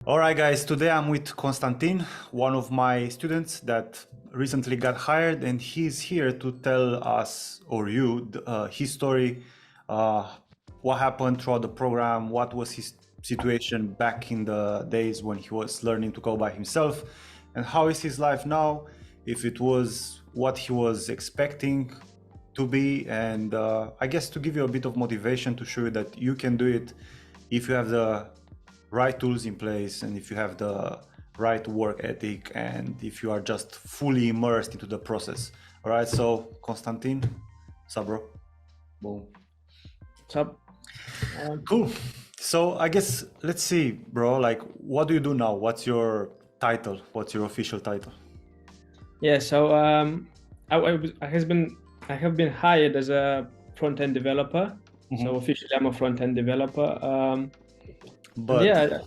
All right, guys, today I'm with Constantin, one of my students that recently got hired, and he's here to tell us or you his story, uh, what happened throughout the program, what was his situation back in the days when he was learning to code by himself, and how is his life now, if it was what he was expecting to be, and I guess to give you a bit of motivation to show you that you can do it if you have the right tools in place and if you have the right work ethic and if you are just fully immersed into the process. All right, so Constantin, what's up, bro? Boom. What's up? Cool. So I guess let's see, bro, like what do you do now? What's your title? What's your official title? Yeah, so I have been hired as a front-end developer. So officially I'm a front-end developer. But yeah,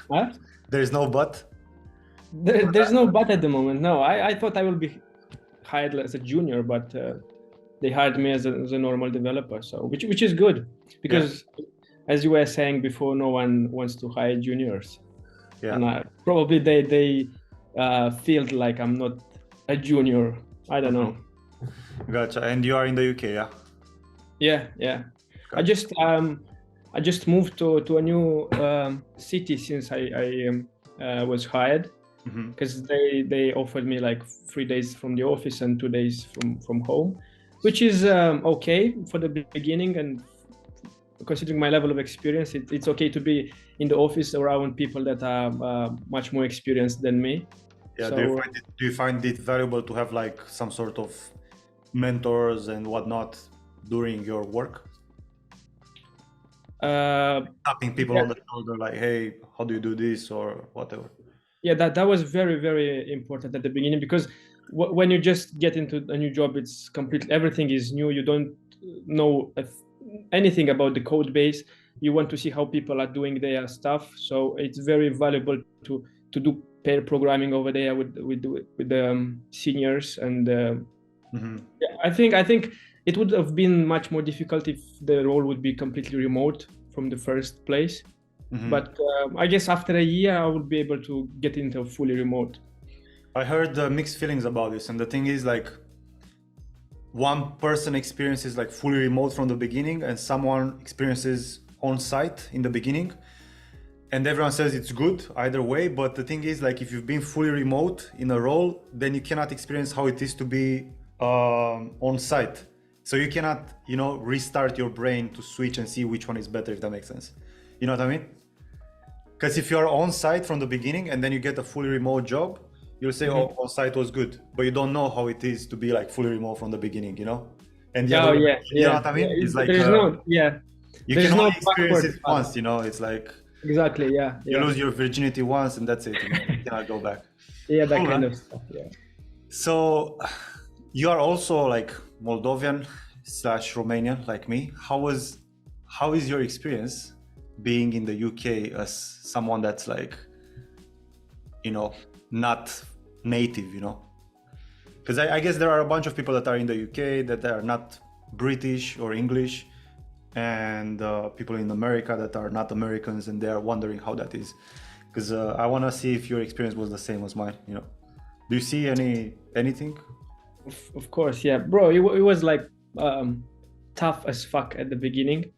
huh? there's no but. There's no but at the moment. No, I thought I will be hired as a junior, but they hired me as a normal developer. So which is good because as you were saying before, no one wants to hire juniors. Yeah. And probably they feel like I'm not a junior. I don't know. Gotcha. And you are in the UK, yeah? Yeah. Gotcha. I just moved to a new city since I was hired, because they offered me like 3 days from the office and 2 days from home, which is okay for the beginning, and considering my level of experience, it's okay to be in the office around people that are much more experienced than me. Yeah. So, do you find it valuable to have like some sort of mentors and whatnot during your work? Tapping people on the shoulder like, hey, how do you do this or whatever? Yeah, that was very important at the beginning, because when you just get into a new job, it's completely, everything is new. You don't know anything about the code base. You want to see how people are doing their stuff. So it's very valuable to do pair programming over there with the seniors. And yeah, I think it would have been much more difficult if the role would be completely remote from the first place. But I guess after a year, I would be able to get into fully remote. I heard mixed feelings about this, and the thing is, like, one person experiences like fully remote from the beginning, and someone experiences on-site in the beginning, and everyone says it's good either way. But the thing is, like, if you've been fully remote in a role, then you cannot experience how it is to be on-site. So you cannot, restart your brain to switch and see which one is better, if that makes sense. You know what I mean? Because if you're on site from the beginning and then you get a fully remote job, you'll say, oh, on site was good, but you don't know how it is to be like fully remote from the beginning, And you know what I mean? It's like you can only experience it once, It's like exactly, you lose your virginity once and that's it. You cannot go back. Yeah, that kind of stuff. Yeah. So you are also like Moldovan/Romanian, like me. How is your experience being in the UK as someone that's like, not native, because I guess there are a bunch of people that are in the UK that are not British or English, and people in America that are not Americans, and they are wondering how that is. Because I want to see if your experience was the same as mine. Do you see anything? Of course, yeah, bro. It was like tough as fuck at the beginning.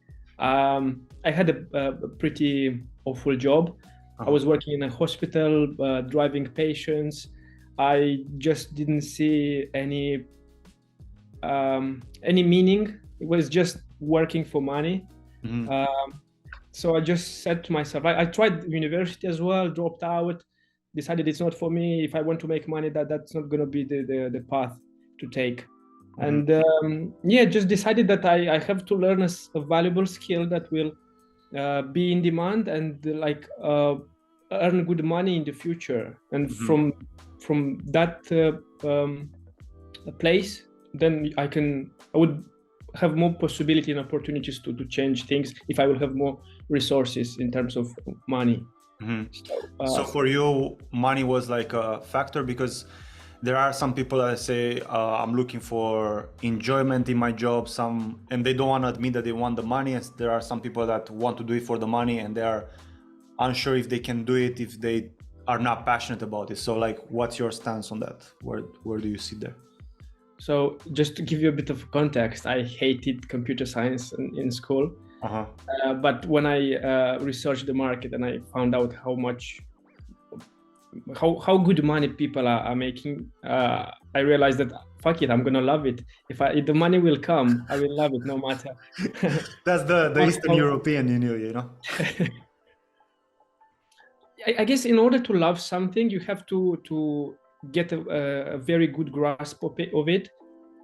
I had a pretty awful job. I was working in a hospital, driving patients. I just didn't see any meaning. It was just working for money. So I just said to myself, I tried university as well, dropped out, decided it's not for me. If I want to make money, that's not going to be the path to take. And just decided that I have to learn a valuable skill that will be in demand and earn good money in the future. And from that place, then I would have more possibility and opportunities to change things if I will have more resources in terms of money. So for you, money was like a factor, because there are some people that say, I'm looking for enjoyment in my job, and they don't want to admit that they want the money. And there are some people that want to do it for the money, and they are unsure if they can do it, if they are not passionate about it. So like, what's your stance on that? Where do you sit there? So just to give you a bit of context, I hated computer science in school. But when I researched the market and I found out how good money people are making, I realized that fuck it, I'm gonna love it. If the money will come, I will love it no matter. That's the Eastern European in you, you know. I guess in order to love something, you have to get a very good grasp of it,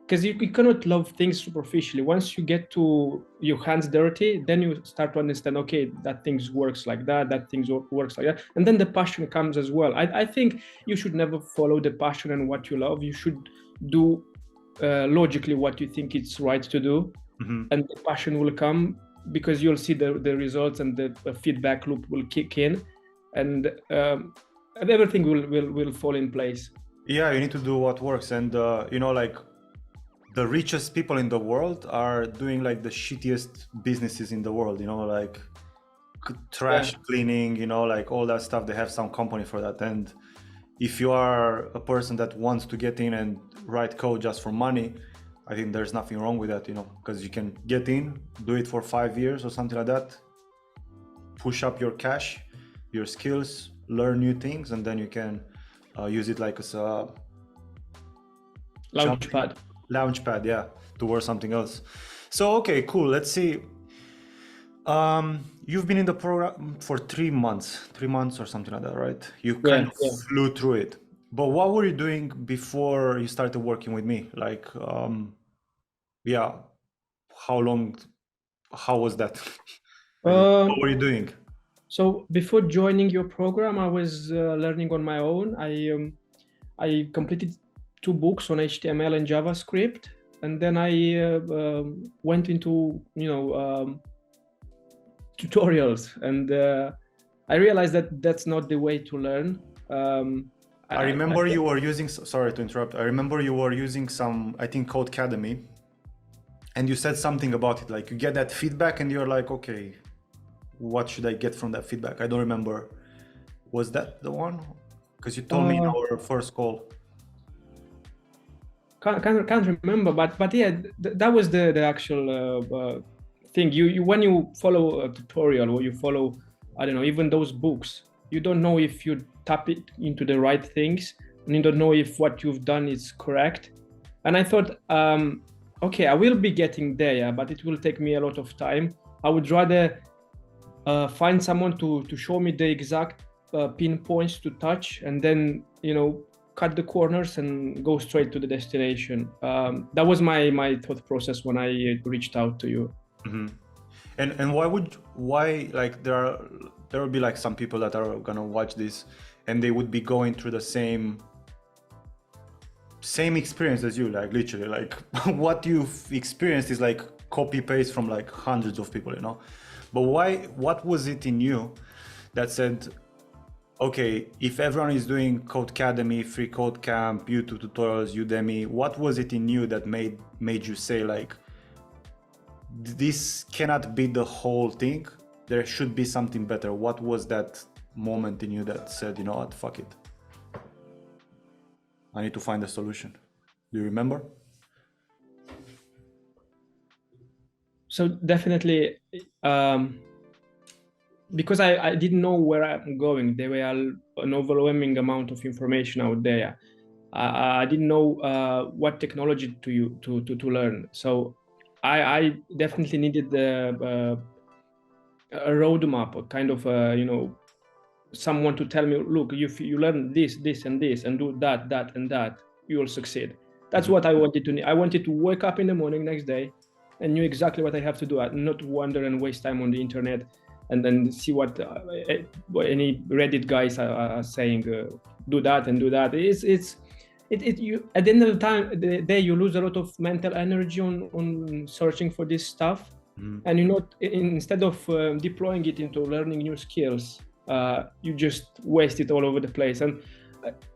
because you cannot love things superficially. Once you get to your hands dirty, then you start to understand, okay, that things works like that things works like that, and then the passion comes as well. I think you should never follow the passion and what you love. You should do logically what you think it's right to do, and the passion will come because you'll see the results, and the feedback loop will kick in, and everything will fall in place. Yeah, you need to do what works. And you know, like, the richest people in the world are doing like the shittiest businesses in the world, you know, like trash cleaning, you know, like all that stuff. They have some company for that. And if you are a person that wants to get in and write code just for money, I think there's nothing wrong with that, you know, because you can get in, do it for 5 years or something like that, push up your cash, your skills, learn new things, and then you can use it like as a launchpad, yeah, towards something else. So okay, cool. Let's see. You've been in the program for 3 months or something like that, right? You kind of flew through it. But what were you doing before you started working with me? Like, how was that? What were you doing? So before joining your program, I was learning on my own. I completed 2 books on HTML and JavaScript, and then I went into tutorials, and I realized that that's not the way to learn. I remember you were using, sorry to interrupt, I remember you were using some, I think, Codecademy, and you said something about it, like you get that feedback and you're like, okay, what should I get from that feedback? I don't remember. Was that the one? Because you told me in our first call. Can't remember, but yeah, that was the actual thing. You when you follow a tutorial or you follow, I don't know, even those books, you don't know if you tap it into the right things, and you don't know if what you've done is correct. And I thought, okay, I will be getting there, but it will take me a lot of time. I would rather find someone to show me the exact pinpoints to touch, and then, you know, cut the corners and go straight to the destination. That was my thought process when I reached out to you. Mm-hmm. And why like there will be like some people that are gonna watch this and they would be going through the same experience as you, like literally, like what you've experienced is like copy paste from like hundreds of people, you know. But what was it in you that said, okay, if everyone is doing Codecademy, Free Code Camp, YouTube tutorials, Udemy, what was it in you that made you say like, this cannot be the whole thing, there should be something better? What was that moment in you that said, you know what, fuck it, I need to find a solution? Do you remember? So definitely, because I didn't know where I'm going. There were an overwhelming amount of information out there. I didn't know what technology to learn. So I definitely needed a roadmap, a kind of someone to tell me, look, if you learn this and this, and do that and that, you will succeed. That's what I wanted to. I wanted to wake up in the morning next day and knew exactly what I have to do, not wander and waste time on the internet and then see what any Reddit guys are saying. Do that and do that. You at the end of the day you lose a lot of mental energy on searching for this stuff, and instead of deploying it into learning new skills, you just waste it all over the place. And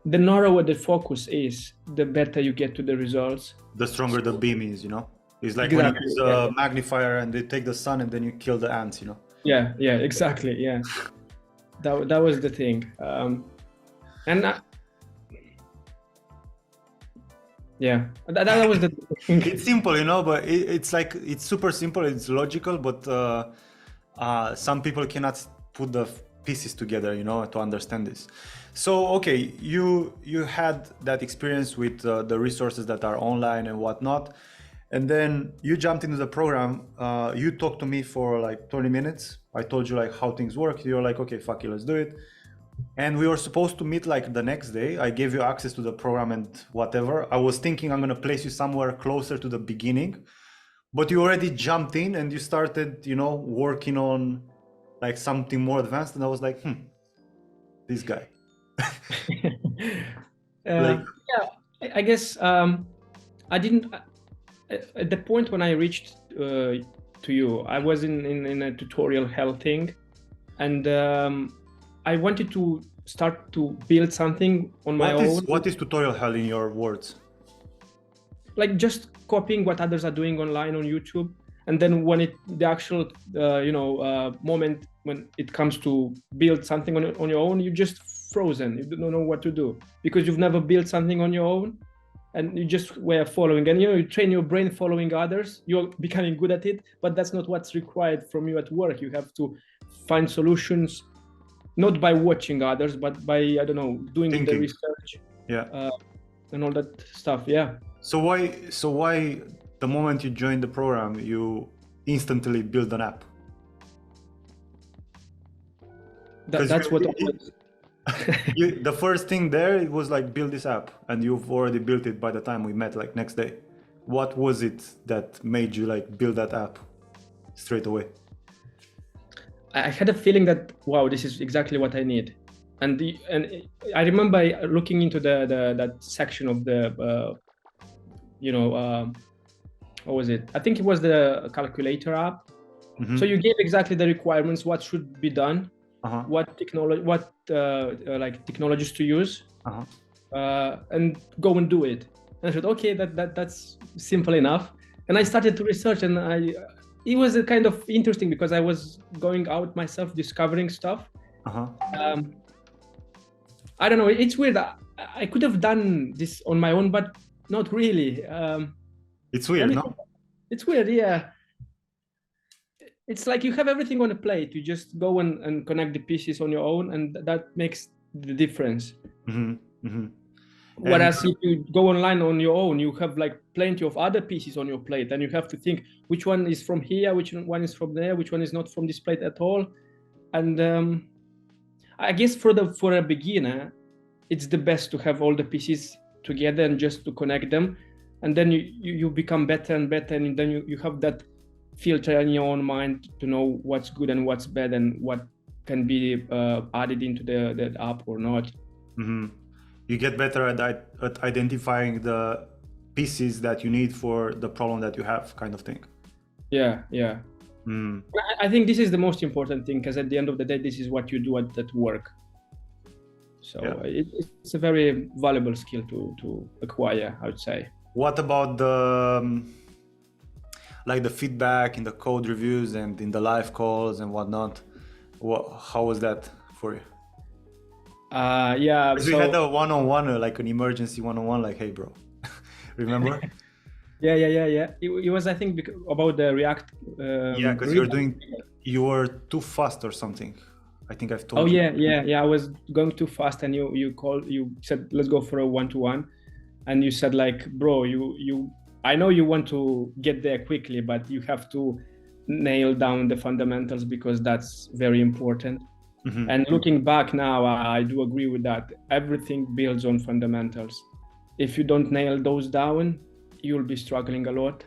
the narrower the focus is, the better you get to the results. The stronger the beam is, you know. It's like exactly, when you use a magnifier and they take the sun and then you kill the ants, you know. Yeah, exactly, yeah. that was the thing. And yeah, that was the thing. It's simple, you know, but it's like it's super simple. It's logical, but some people cannot put the pieces together, you know, to understand this. So okay, you had that experience with the resources that are online and whatnot, and then you jumped into the program. You talked to me for like 20 minutes. I told you like how things work. You're like, okay, fuck it, let's do it. And we were supposed to meet like the next day. I gave you access to the program and whatever. I was thinking I'm gonna place you somewhere closer to the beginning, but you already jumped in and you started, you know, working on like something more advanced. And I was like, this guy. Like, yeah, I guess I didn't. At the point when I reached to you, I was in a tutorial hell thing, and I wanted to start to build something on my own. What is tutorial hell in your words? Like just copying what others are doing online on YouTube, and then when the actual moment when it comes to build something on your own, you just frozen. You don't know what to do because you've never built something on your own, and you just were following. And you train your brain following others. You're becoming good at it, but that's not what's required from you at work. You have to find solutions, not by watching others, but by doing Thinking. the research, and all that stuff. Yeah. So why the moment you joined the program, you instantly build an app? That's what. The first thing there, it was like build this app, and you've already built it by the time we met, like next day. What was it that made you like build that app straight away? I had a feeling that wow, this is exactly what I need, and I remember looking into that section of the what was it? I think it was the calculator app. So you gave exactly the requirements, what should be done, what technologies to use, and go and do it. And I said, okay, that's simple enough. And I started to research, and it was a kind of interesting because I was going out myself, discovering stuff. I don't know. It's weird. I could have done this on my own, but not really. It's weird, no? It's weird, yeah. It's like you have everything on a plate. You just go and connect the pieces on your own, and that makes the difference. Whereas if you go online on your own, you have like plenty of other pieces on your plate, and you have to think which one is from here, which one is from there, which one is not from this plate at all. And I guess for a beginner, it's the best to have all the pieces together and just to connect them, and then you become better and better, and then you have that filter in your own mind to know what's good and what's bad and what can be added into the app or not. You get better at identifying the pieces that you need for the problem that you have, kind of thing. Yeah. I think this is the most important thing, because at the end of the day, this is what you do at work. So it's a very valuable skill to acquire, I would say. What about the feedback in the code reviews and in the live calls and whatnot? How was that for you? Because we had a one-on-one, like an emergency one-on-one, like, hey bro, remember? Yeah. It was, I think, about the React. Because you were too fast or something. I think I've told you. Yeah. I was going too fast, and you said, let's go for a one-to-one. And you said like, bro, I know you want to get there quickly, but you have to nail down the fundamentals because that's very important. And looking back now, I do agree with that. Everything builds on fundamentals. If you don't nail those down, you'll be struggling a lot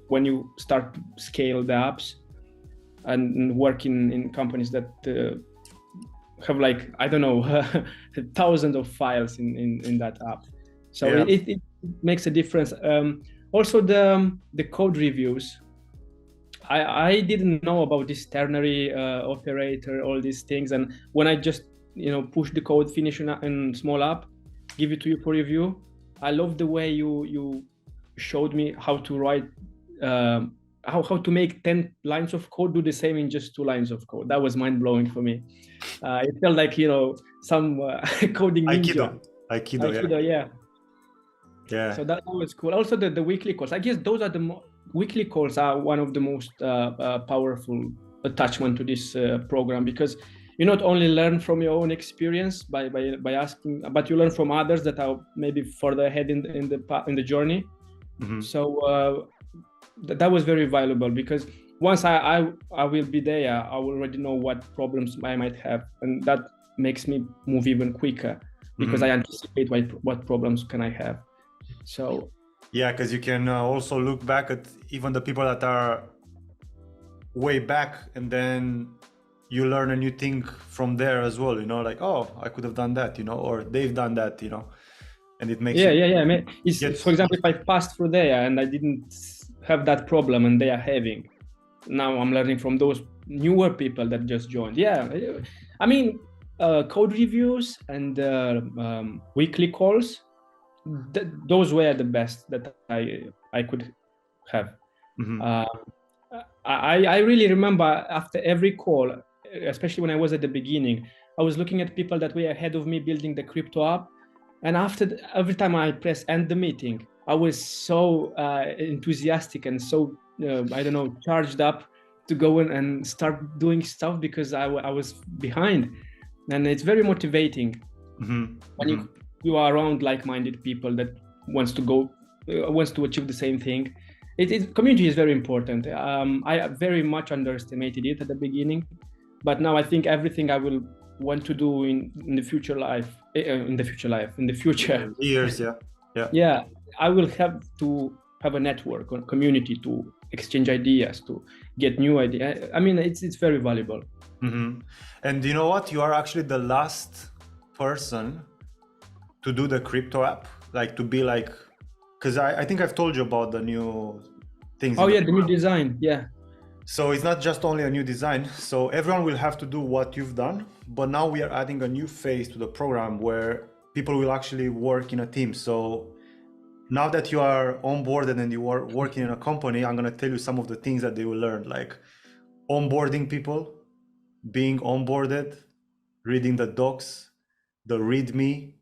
when you start to scale the apps and work in companies that have like, I don't know, thousands of files in that app. So it makes a difference. Also the code reviews. I didn't know about this ternary operator, all these things. And when I just, push the code, finish in small app, give it to you for review, I love the way you showed me how to write, how to make 10 lines of code do the same in just 2 lines of code. That was mind blowing for me. It felt like, some coding ninja. Aikido, Yeah. yeah. So that was cool. Also, the weekly calls. I guess those are weekly calls are one of the most powerful attachment to this program, because you not only learn from your own experience by asking, but you learn from others that are maybe further ahead in the journey. Mm-hmm. So that was very valuable, because once I will be there, I will already know what problems I might have, and that makes me move even quicker, because I anticipate what problems can I have. So yeah, because you can also look back at even the people that are way back, and then you learn a new thing from there as well, like, oh, I could have done that, or they've done that, and it makes yeah. Yes. For example, if I passed through there and I didn't have that problem and they are having, now I'm learning from those newer people that just joined. I mean, code reviews and weekly calls, those were the best that I could have. I really remember after every call, especially when I was at the beginning, I was looking at people that were ahead of me building the crypto app, and every time I press end the meeting, I was so enthusiastic and so I don't know, charged up to go in and start doing stuff, because I was behind, and it's very motivating when you are around like-minded people that wants to achieve the same thing. Community is very important. I very much underestimated it at the beginning, but now I think everything I will want to do in the future Years, yeah, I will have to have a network or community to exchange ideas, to get new ideas. I mean, it's very valuable. And you know what? You are actually the last person to do the crypto app, like to be like, because I think I've told you about the new things. Oh yeah, the new design, yeah. So it's not just only a new design. So everyone will have to do what you've done, but now we are adding a new phase to the program where people will actually work in a team. So now that you are onboarded and you are working in a company, I'm going to tell you some of the things that they will learn, like onboarding people, being onboarded, reading the docs, the README,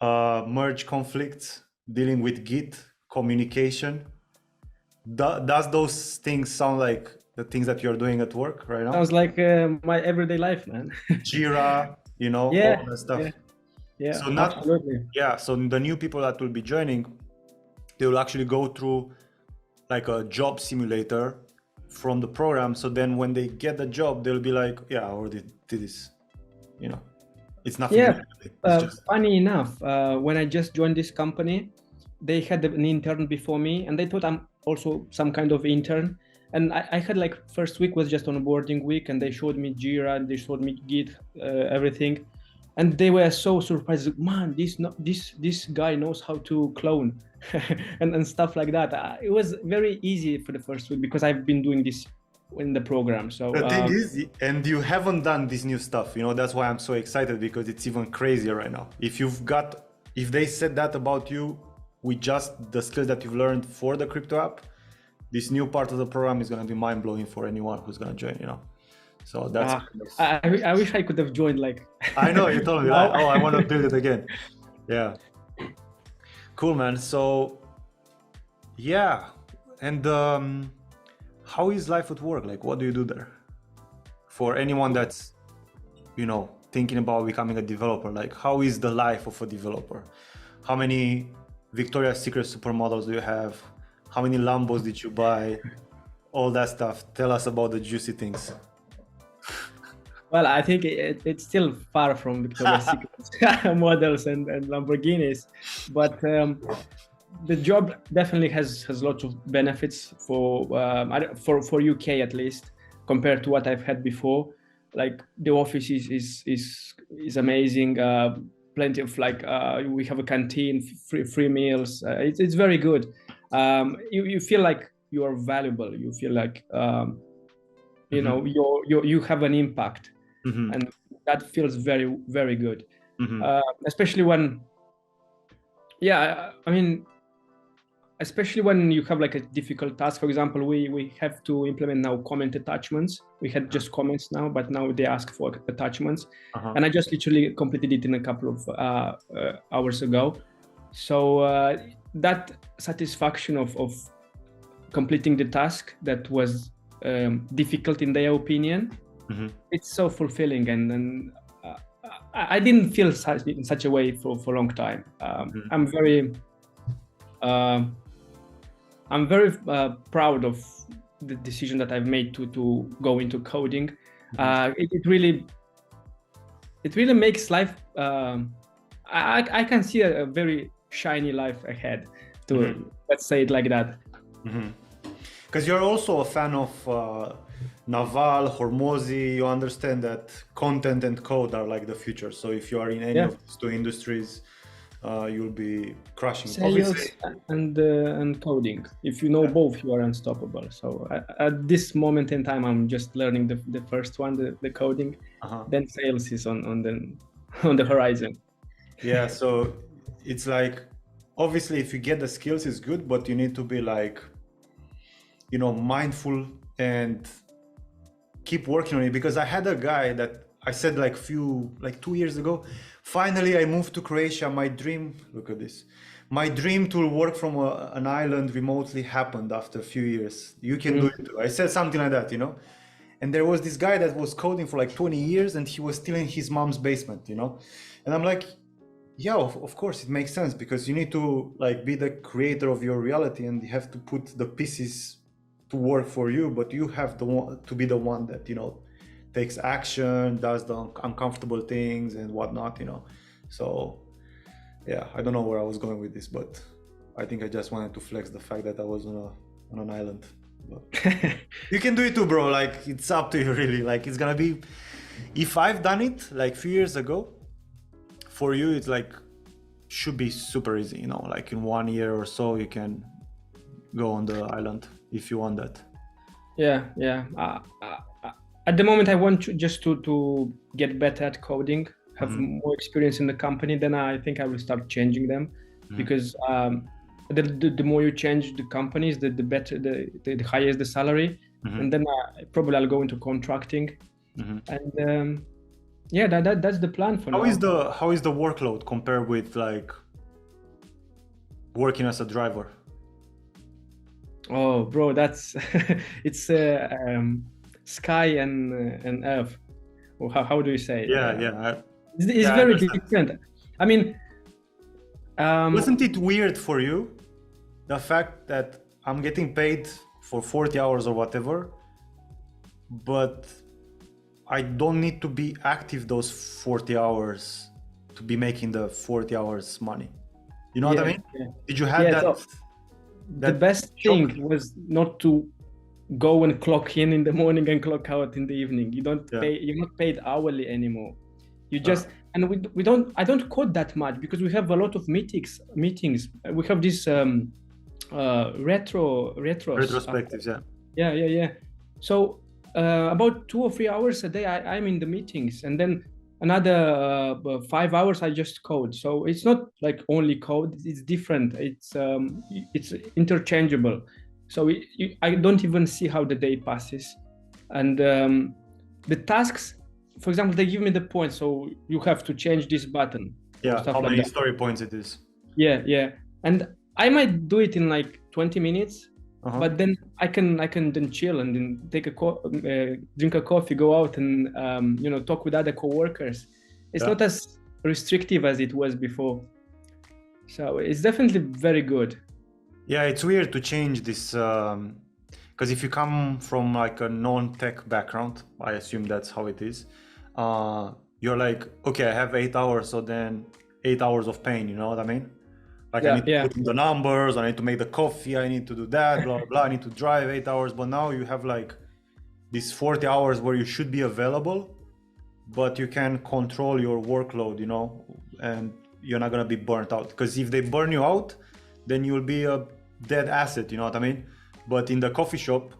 merge conflicts, dealing with Git, communication. Does those things sound like the things that you're doing at work right now? Sounds like my everyday life, man. Jira, Yeah, all that stuff. Yeah, So absolutely. Yeah, so the new people that will be joining, they will actually go through like a job simulator from the program. So then when they get the job, they'll be like, yeah, I already did this. It's nothing. Yeah, it's just... funny enough, when I just joined this company, they had an intern before me, and they thought I'm also some kind of intern. And I had like first week was just onboarding week, and they showed me Jira and they showed me Git, everything, and they were so surprised. Man, this guy knows how to clone, and stuff like that. It was very easy for the first week because I've been doing this in the program. So the thing is, and you haven't done this new stuff, that's why I'm so excited, because it's even crazier right now. If they said that about you with just the skills that you've learned for the crypto app, this new part of the program is going to be mind-blowing for anyone who's going to join, So that's I wish I could have joined, like I know you told me that. Oh, I want to build it again. Yeah, cool, man. So yeah, and how is life at work? Like, what do you do there? For anyone that's, thinking about becoming a developer, like, how is the life of a developer? How many Victoria's Secret supermodels do you have? How many Lambos did you buy? All that stuff. Tell us about the juicy things. Well, I think it's still far from Victoria's Secret models and Lamborghinis, but the job definitely has lots of benefits for UK at least, compared to what I've had before. Like the office is amazing. Plenty of we have a canteen, free meals. It's very good. You feel like you are valuable. You feel like you have an impact, and that feels very, very good. Especially when, I mean, especially when you have like a difficult task. For example, we have to implement now comment attachments. We had just comments now, but now they ask for attachments. And I just literally completed it in a couple of hours ago. So that satisfaction of completing the task that was difficult in their opinion, it's so fulfilling. And I didn't feel in such a way for a long time. I'm very proud of the decision that I've made to go into coding. It really makes life. I can see a very shiny life ahead. Let's say it like that. Because you're also a fan of Naval, Hormozy. You understand that content and code are like the future. So if you are in any of these two industries, you'll be crushing. Sales and coding. If you know both, you are unstoppable. So at this moment in time, I'm just learning the first one, the coding. Then sales is on the horizon. Yeah. So it's like, obviously, if you get the skills, it's good, but you need to be like, mindful and keep working on it. Because I had a guy that I said like 2 years ago, finally I moved to Croatia. My dream, look at this, my dream to work from an island remotely happened after a few years. You can do it too. I said something like that, and there was this guy that was coding for like 20 years and he was still in his mom's basement, and I'm like, yeah, of course it makes sense, because you need to like be the creator of your reality and you have to put the pieces to work for you, but you have to be the one that takes action, does the uncomfortable things and whatnot, So yeah, I don't know where I was going with this, but I think I just wanted to flex the fact that I was on an island. But you can do it too, bro. Like, it's up to you, really. Like, it's gonna be, if I've done it like a few years ago, for you it's like should be super easy, like in 1 year or so you can go on the island if you want that. Yeah. At the moment, I want just to get better at coding, have more experience in the company. Then I think I will start changing them, because the more you change the companies, the better, the higher is the salary, and then probably I'll go into contracting, and that's the plan for now. How is the workload compared with like working as a driver? Oh, bro, that's it's sky and earth. Or how do you say it? It's very different. I mean, wasn't it weird for you, the fact that I'm getting paid for 40 hours or whatever, but I don't need to be active those 40 hours to be making the 40 hours money? You know what I mean? Did you have that? So the best thing was not to go and clock in the morning and clock out in the evening. You don't pay. You're not paid hourly anymore. You just and we don't. I don't code that much because we have a lot of meetings. We have this retrospectives. Yeah. So about 2 or 3 hours a day, I'm in the meetings, and then another 5 hours I just code. So it's not like only code. It's different. It's interchangeable. So I don't even see how the day passes. And the tasks, for example, they give me the points. So you have to change this button. Yeah, how many story points it is. Yeah. And I might do it in like 20 minutes, but then I can then chill and then take drink a coffee, go out and talk with other coworkers. It's not as restrictive as it was before. So it's definitely very good. Yeah, it's weird to change this because if you come from like a non-tech background, I assume that's how it is. You're like, okay, I have 8 hours, so then 8 hours of pain. You know what I mean? Like I need to put in the numbers, I need to make the coffee, I need to do that, blah, blah, blah. I need to drive 8 hours. But now you have like these 40 hours where you should be available, but you can control your workload, and you're not going to be burnt out. Because if they burn you out, then you'll be a dead asset, you know what I mean? But in the coffee shop,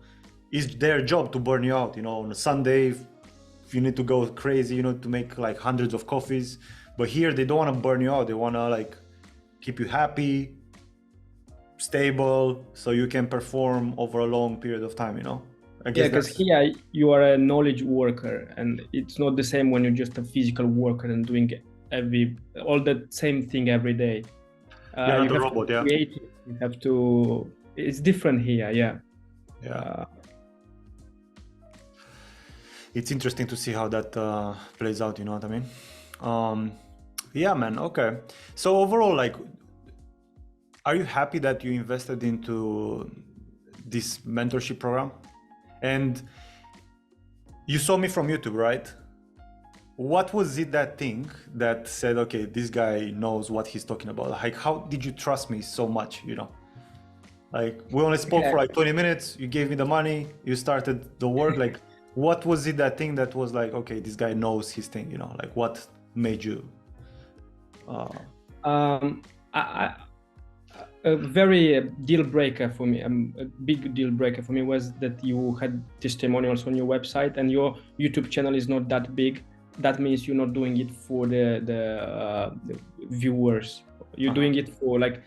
it's their job to burn you out, on a Sunday, if you need to go crazy, to make like hundreds of coffees. But here, they don't want to burn you out. They want to like keep you happy, stable, so you can perform over a long period of time, you know? I Yeah, guess because that's, here you are a knowledge worker, and it's not the same when you're just a physical worker and doing all the same thing every day. yeah, You the have robot, to yeah. create it. You have to. It's different here, yeah. Yeah. It's interesting to see how that plays out, you know what I mean? Yeah, man, okay. So overall, like, are you happy that you invested into this mentorship program? And you saw me from YouTube, right? What was it, that thing that said, okay, this guy knows what he's talking about? Like, how did you trust me so much, you know? Like, we only spoke for like 20 minutes, you gave me the money, you started the work. Like, what was it, that thing that was like, okay, this guy knows his thing, you know? Like, what made you? A very deal breaker for me, a big deal breaker for me was that you had testimonials on your website and your YouTube channel is not that big. That means you're not doing it for the viewers. You're doing it for, like,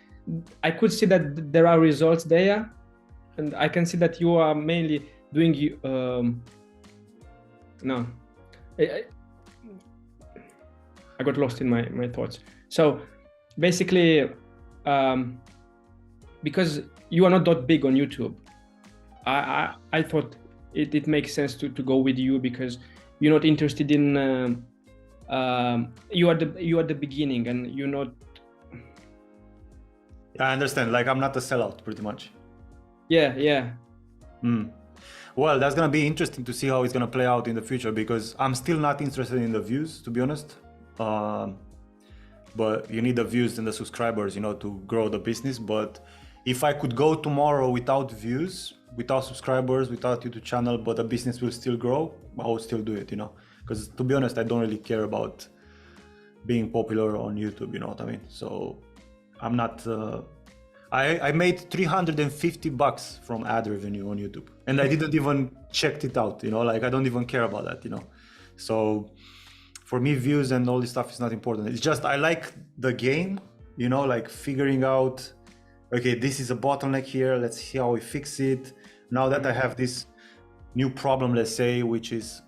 I could see that there are results there, and I can see that you are mainly doing no, I got lost in my thoughts. So basically, because you are not that big on YouTube, I thought it makes sense to go with you, because you're not interested in you are the beginning, and you're not. I understand. Like, I'm not a sellout, pretty much. Yeah. Well, that's gonna be interesting to see how it's gonna play out in the future, because I'm still not interested in the views, to be honest. But you need the views and the subscribers, you know, to grow the business. But if I could go tomorrow without views, without subscribers, without YouTube channel, but the business will still grow, I would still do it, you know? Because to be honest, I don't really care about being popular on YouTube, you know what I mean? So I'm not, I made $350 from ad revenue on YouTube, and I didn't even check it out, you know, like I don't even care about that, you know? So for me, views and all this stuff is not important. It's just, I like the game, you know, like figuring out, okay, this is a bottleneck here, let's see how we fix it. Now that I have this new problem, let's say, which is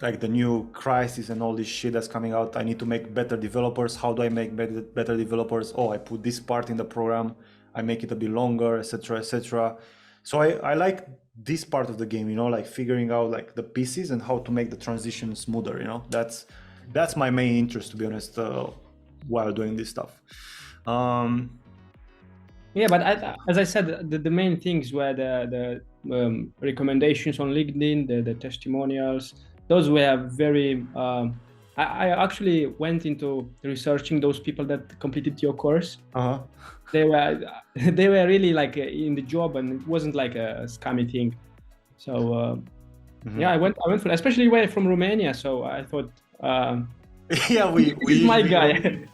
like the new crisis and all this shit that's coming out, I need to make better developers. How do I make better developers? Oh, I put this part in the program, I make it a bit longer, etc., etc. So I like this part of the game, you know, like figuring out like the pieces and how to make the transition smoother, you know. That's my main interest, to be honest, while doing this stuff. Yeah, but as I said, the main things were the recommendations on LinkedIn, the testimonials. Those were very. I actually went into researching those people that completed your course. They were really like in the job, and it wasn't like a scammy thing. So yeah, I went for, especially you were from Romania, so I thought. Yeah, we he's my guy.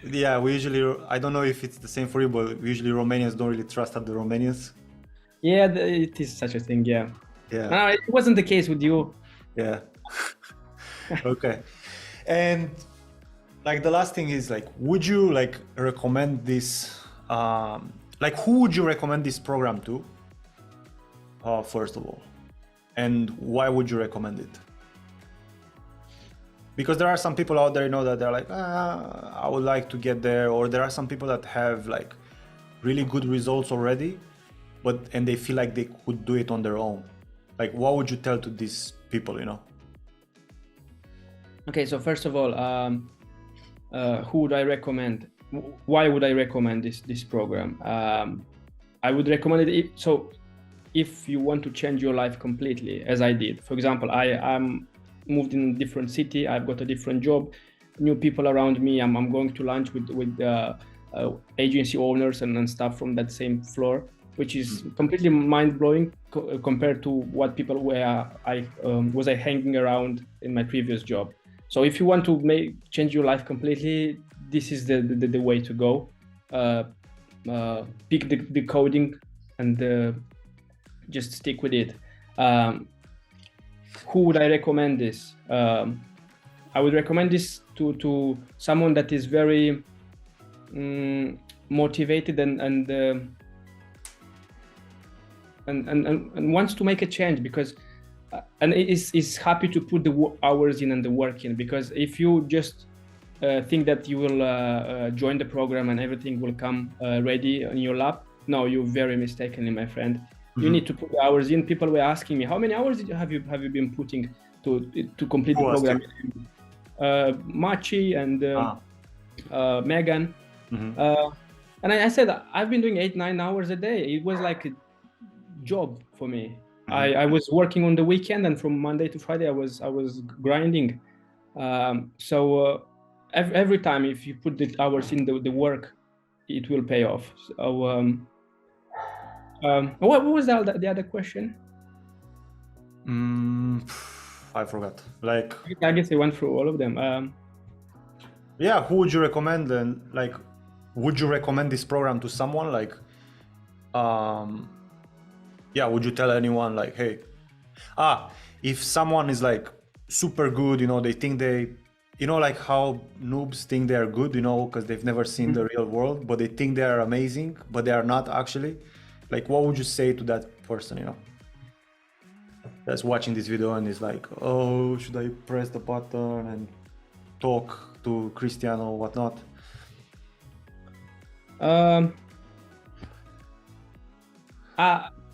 Yeah, we usually, I don't know if it's the same for you, but usually Romanians don't really trust other Romanians. Yeah, it is such a thing, yeah. Yeah. No, it wasn't the case with you. Yeah. Okay. And like the last thing is, like, would you like recommend this, like who would you recommend this program to, first of all? And why would you recommend it? Because there are some people out there, you know, that they're like, I would like to get there. Or there are some people that have like really good results already, and they feel like they could do it on their own. Like, what would you tell to these people, you know? Okay, so first of all, who would I recommend? Why would I recommend this program? I would recommend it so if you want to change your life completely, as I did. For example, I'm moved in a different city, I've got a different job, new people around me, I'm going to lunch with agency owners and stuff from that same floor, which is completely mind-blowing compared to what people were was hanging around in my previous job. So if you want to change your life completely, this is the way to go. Pick the coding and just stick with it. Who would I recommend this? I would recommend this to someone that is very motivated and and wants to make a change, because and is happy to put the hours in and the work in, because if you just think that you will join the program and everything will come ready on your lap, no, you're very mistakenly, my friend. You need to put the hours in. People were asking me, how many hours have you been putting to complete the program? Machi and Megan. And I said, I've been doing 8-9 hours a day. It was like a job for me. I was working on the weekend, and from Monday to Friday I was grinding. So every time if you put the hours in the work, it will pay off. So what was the other question? I forgot. Like, I guess I went through all of them. Yeah, who would you recommend? And like, would you recommend this program to someone? Like, yeah, would you tell anyone like, hey, if someone is like super good, you know, they think they, you know, like how noobs think they are good, you know, because they've never seen the real world, but they think they are amazing, but they are not actually. Like, what would you say to that person, you know, that's watching this video and is like, oh, should I press the button and talk to Christian or whatnot?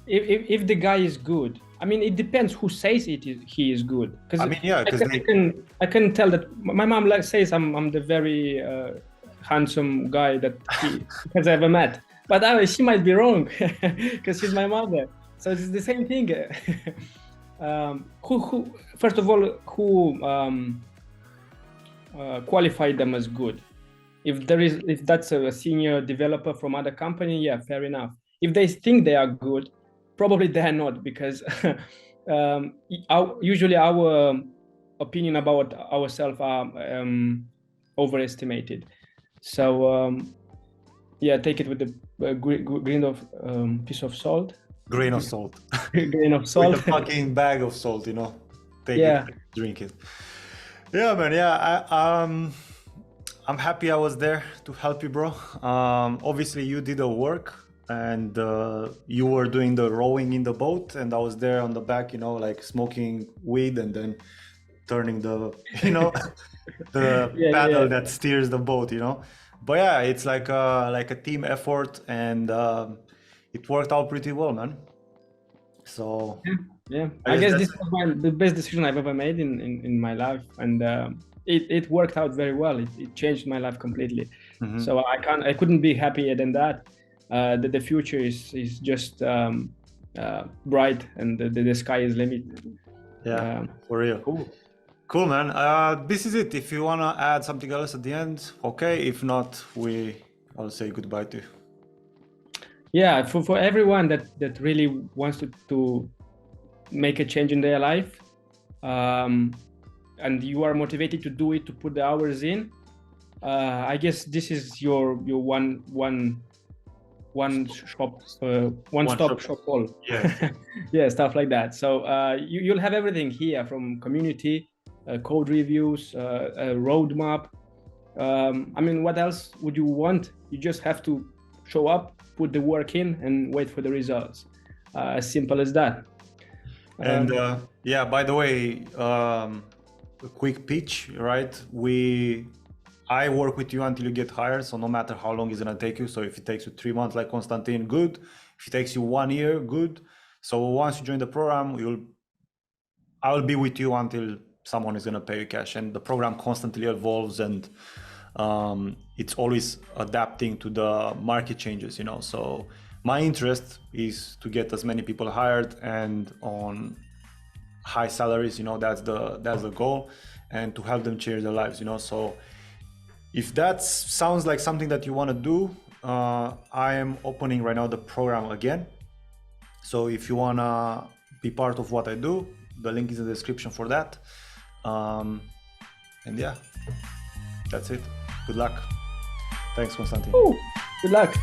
If the guy is good, I mean, it depends who says he is good. Because I mean, yeah, because I can tell that my mom like says I'm the very handsome guy that he has ever met, but she might be wrong because she's my mother. So it's the same thing. Who first of all, who qualified them as good? If that's a senior developer from other company, yeah, fair enough. If they think they are good, probably they are not, because usually our opinion about ourselves are overestimated. So yeah, take it with a grain of piece of salt. Grain of salt. Grain of salt. With a fucking bag of salt, you know. Take it, drink it. Yeah, man. Yeah, I'm happy I was there to help you, bro. Obviously, you did the work, and you were doing the rowing in the boat, and I was there on the back, you know, like smoking weed and then turning the, you know, the paddle that steers the boat, you know. But yeah, it's like a team effort, and it worked out pretty well, man. So yeah, I guess this was the best decision I've ever made in my life, and it worked out very well. It changed my life completely. So I couldn't be happier than that. The future is just bright, and the sky is limit. Yeah, for real. Cool, man. This is it. If you wanna add something else at the end, okay. If not, I'll say goodbye to you. Yeah, for everyone that really wants to make a change in their life, and you are motivated to do it, to put the hours in, I guess this is your one stop shop all. Yeah. Yeah, stuff like that. So you'll have everything here, from community, code reviews, a roadmap. I mean, what else would you want? You just have to show up, put the work in, and wait for the results. As simple as that. And yeah, by the way, a quick pitch, right? I work with you until you get hired, so no matter how long it's gonna take you. So if it takes you 3 months like Constantin, good. If it takes you 1 year, good. So once you join the program, I will be with you until someone is gonna pay you cash. And the program constantly evolves, and it's always adapting to the market changes, you know. So my interest is to get as many people hired and on high salaries, you know. That's the goal, and to help them change their lives, you know. So if that sounds like something that you want to do, I am opening right now the program again. So if you want to be part of what I do, the link is in the description for that. And yeah, that's it. Good luck. Thanks, Constantin. Ooh, good luck.